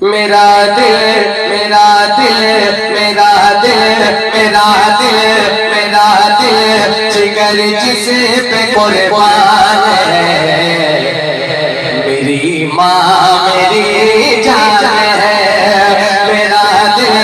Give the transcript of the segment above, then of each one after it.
मेरा दिल मेरा दिल मेरा दिल मेरा दिल मेरा दिल जिगर जिस पे कुर्बान है। मेरी माँ मेरी जान है। मेरा दिल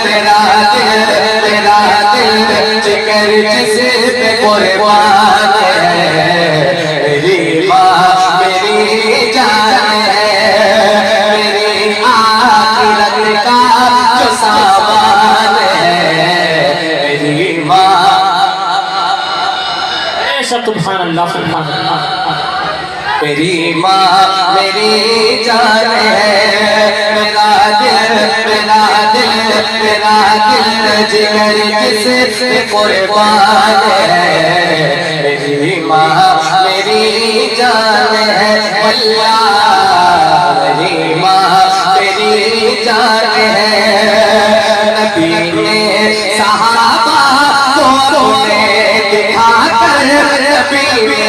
मेरा दिल मेरा दिल जिगर जिस पे कुर्बान है। मेरी माँ मेरी जान है। जो सामान है मेरी माँ। सुभान अल्लाह सुभान अल्लाह। मेरी माँ मेरी जान है। मेरा दिल मेरा दिल मेरा दिल जिगर जिस पे कुर्बान है। मेरी माँ मेरी जान है। अल्लाह मेरी माँ मेरी जान है। नबी ने सहाबा को दिखाकर नबी ने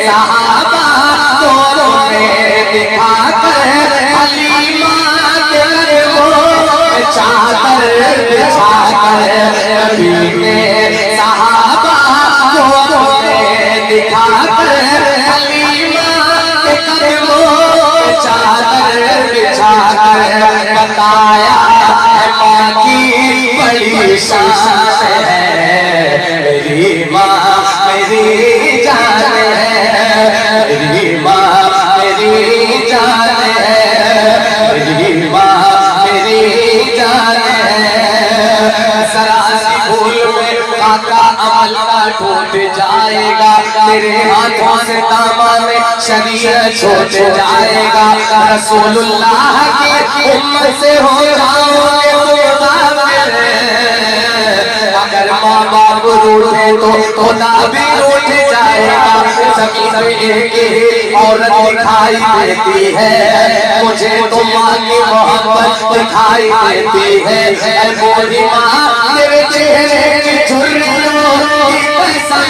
सहाबा को दिखाकर हलीमा के वो चादर बिछाकर नबी ने सहाबा को दिखाकर हलीमा के वो चादर बिछाकर बताया माँ की बड़ी शान है। मेरी माँ मेरी जान है। मेरी माँ मेरी जान है। मेरी माँ मेरी जान है। जरा सी भूल में काका अमल का टूट जाएगा। तेरे हाथों से दामन शरीयत छूट जाएगा। रसूलुल्लाह की उम्मत से हो जाओगे अगर माँ बाप रूठे तो खुदा भी रूठ जाएगा। सभी पे एक औरत दिखाई देती है। मुझे तो माँ की मोहब्बत दिखाई देती है। बोली माँ तेरे चेहरे की झुर्रियों की कसम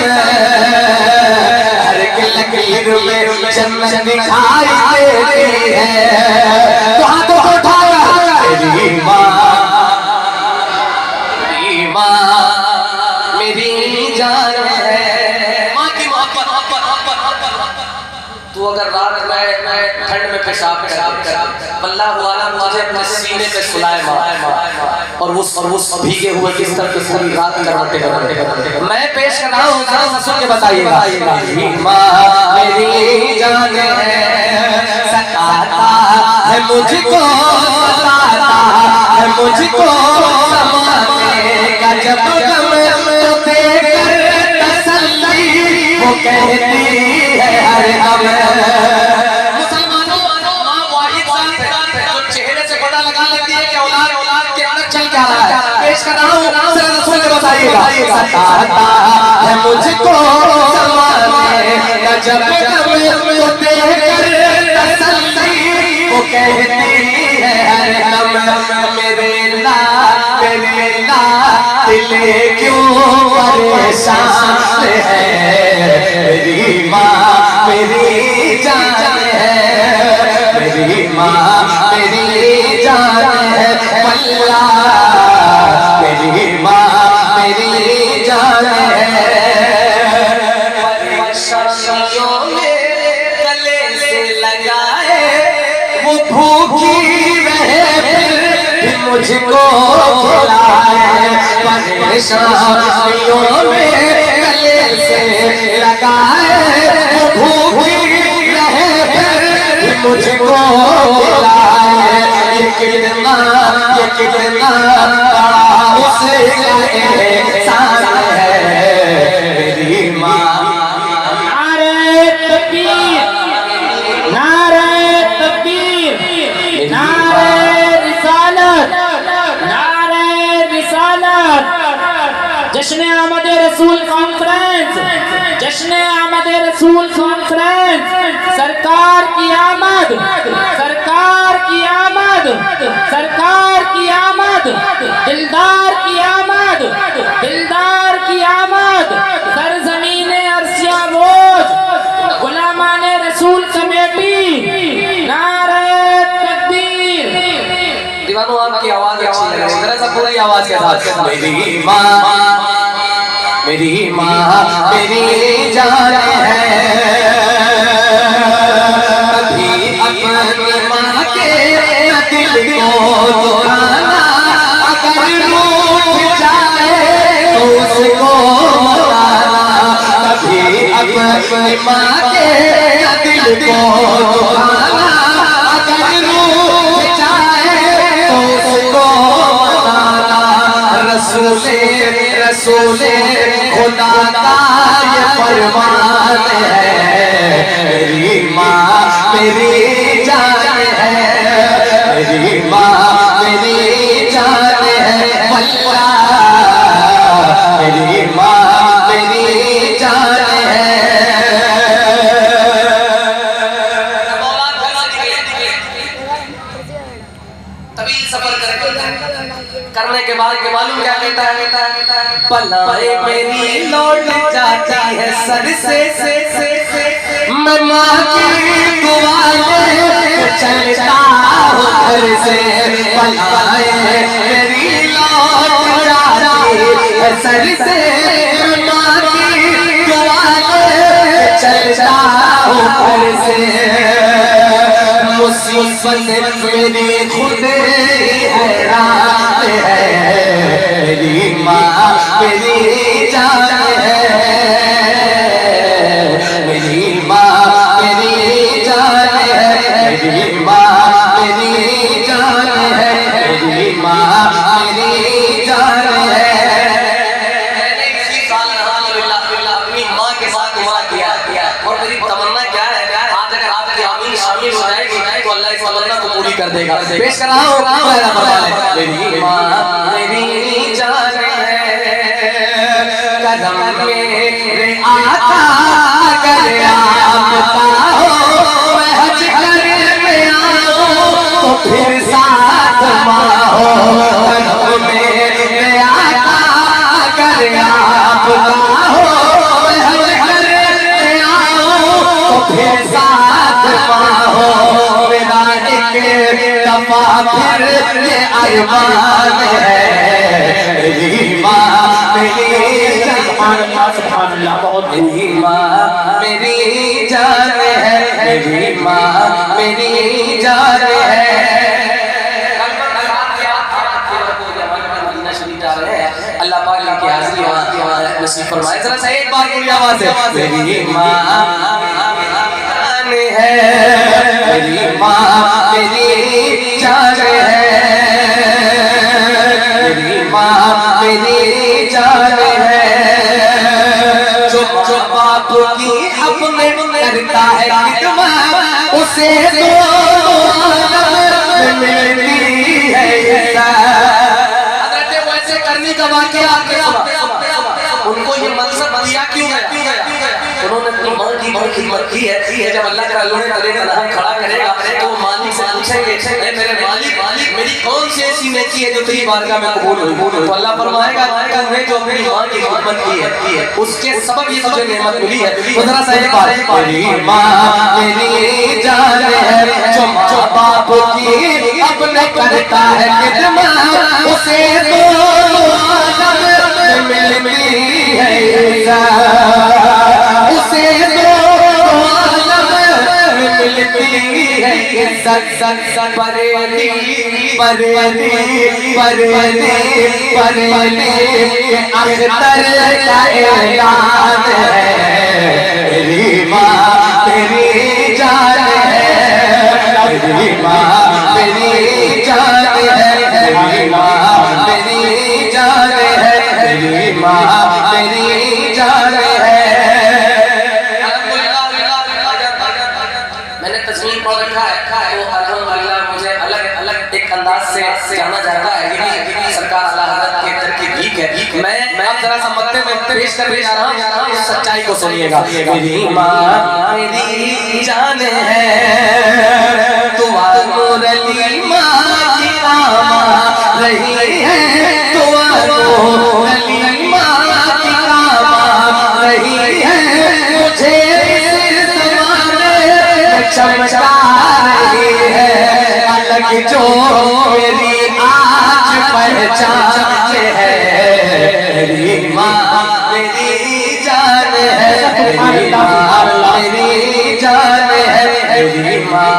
हर लकीर में जन्नत दिखाई देती है। तो हाथों को उठाया मेरी माँ मेरी जान है। माँ की मोहब्बत। तू अगर रात में ठंड में पेशाब बल्ला हुआ ना मुझे अपने सीने पे सुलाए माँ और उस भीगे हुए बिस्तर पे पूरी रात करवाते मैं पेश कर रहा हूँ। जरा सुन के बताइएगा। माँ मेरी जान है। सताता है मुझको सताता है मुझको जब गम तो देकर तसल्ली वो कहती है हर गम। मुसलमानों माँ वाहिद जात है जो चेहरे से गोला लगा लेती है कि औलाद के अंदर चल क्या रहा है। पेश कर रहा हूँ जरा सुन के बताइएगा। सताता है मुझको जब गम तो देकर तसल्ली वो कहती है हर गम। मेरे दिल क्यों परेशान है। मेरी माँ मेरी जान है। मेरी माँ मेरी जान है। अल्लाह मेरी माँ मेरी जान है। परेशानियों में गले से लगाए वो भूखी रहे फिर मुझको खिलाए। परेशानियों में गले से लगाए वो भूखी रहे फिर मुझको खिलाए। ये कितना बड़ा उसका एहसान है। मेरी माँ नारे तकबीर नारे तकबीर नारे रिसालत नारे रिसालत। जश्न आमद रसूल कॉन्फ्रेंस जश्न आमद रसूल कॉन्फ्रेंस। सरकार की आमद सरकार की आमद सरकार की आमद। दिलदार की आमद दिलदार की आमद। सरजमीने अर्शिया बोझ गुलामाने रसूल कमेटी। नारे तकबीर दीवानों आपकी आवाज अच्छी लग रही है, जरा सा पूरी आवाज के साथ। मेरी माँ मेरी माँ मेरी जान है, कभी अपनी माँ के दिल को दुखाना, अगर रूठ जाए तो उसको मनाना, कभी अपनी माँ के दिल को दुखाना, अगर रूठ जाए तो उसको मनाना। रसूले रसूले खुदा का ये फरमान है, मेरी माँ मेरी जान है, मेरी माँ मेरी जान है, वल्लाह मेरी माँ मेरी जान है। तभी सफर करने के बाद के मालूम क्या कहता है, पलाए मेरी लौट जाती है सर से, मैं माँ की दुआ में चलता हूँ घर से, पलाए मेरी लौट जाती है सर से, मैं माँ की दुआ में चलता हूँ घर से। मुसीबत मेरी खुद हैरान है, मेरी माँ मेरी जान है, मेरी माँ मेरी जान है, मेरी माँ मेरी जान है, मेरी माँ मेरी जान है। अपनी माँ के साथ दुआ किया और मेरी तमन्ना क्या है, आज अगर आपकी आमीन शामिल हो जाएगी तो अल्लाह इस तमन्ना को पूरी कर देगा। पेश कर रहा हूँ मेरी माँ मेरी जान है, कदम मेरे आका अगर आपका हो, मैं हज करने आऊं तो फिर साथ माँ हो, कदम मेरे आका अगर आपका हो, मैं हज करने आऊं तो फिर साथ माँ हो, मेरा एक दफा फिर ये अरमान है, मेरी माँ मेरी जान, बहुत मेरी माँ मेरी जान है, मेरी माँ मेरी जान है। अल्लाह पाक इनकी हाज़िरी नसीब फरमाए। जरा सा एक बार पूरी आवाज से, मेरी माँ है, मेरी माँ मेरी जान है, मेरी माँ मेरी जान है। जो बाप की अपने करता है खिदमत, उसे तो मिलती है इज़्ज़त। वैसे करने का वाक़या उनको ये मनसब दिया क्यों गया? उन्होंने अपनी माँ की बहुत खिदमत की है। जब अल्लाह का अल्लाह ने खड़ा करेगा तो वो मालिक से पूछेंगे, मेरे मालिक मेरी कौन सी ऐसी नेकी है जो तेरी बारगाह में कबूल हुई? तो अल्लाह फरमाएगा तुमने जो अपनी माँ की खिदमत की है उसके सबब ये तुझे नेमत मिली है। तो जरा सा एक बार, मेरी माँ मेरी जान है, जो बाप की अपने करता है खिदमत, उसे मिलती है इज़्ज़त, उसे मिलती है इज़्ज़त। बरेली बरेली बरेली बरेली अख्तर का ऐलान है, मेरी माँ मेरी जान है, मेरी माँ मेरी जान है, मेरी माँ मेरी जान है, मेरी माँ मेरी जान है। मैंने तस्वीर पढ़ रखा है, वो अल्हम्दुलिल्लाह मुझे अलग एक अंदाज से जाना जाता है। ये सरकार आला हज़रत के दर की भीख है। मैं अब जरा सा मक्ते में पेश कर जा रहा हूँ, इस सच्चाई को सुनिएगा। मेरी माँ मेरी जान है, दुआ मुरली माँ की आमा रही है, दुआ मुरली माँ की आमा रही है, मुझे इस ज़माने में चमका रही है, अलग जो मेरी पहचान है, मेरी माँ मेरी जान है, मेरी माँ मेरी जान है, मेरी माँ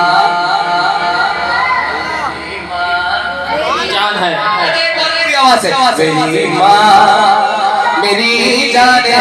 जान है। आवाज है, मेरी माँ मेरी जान है।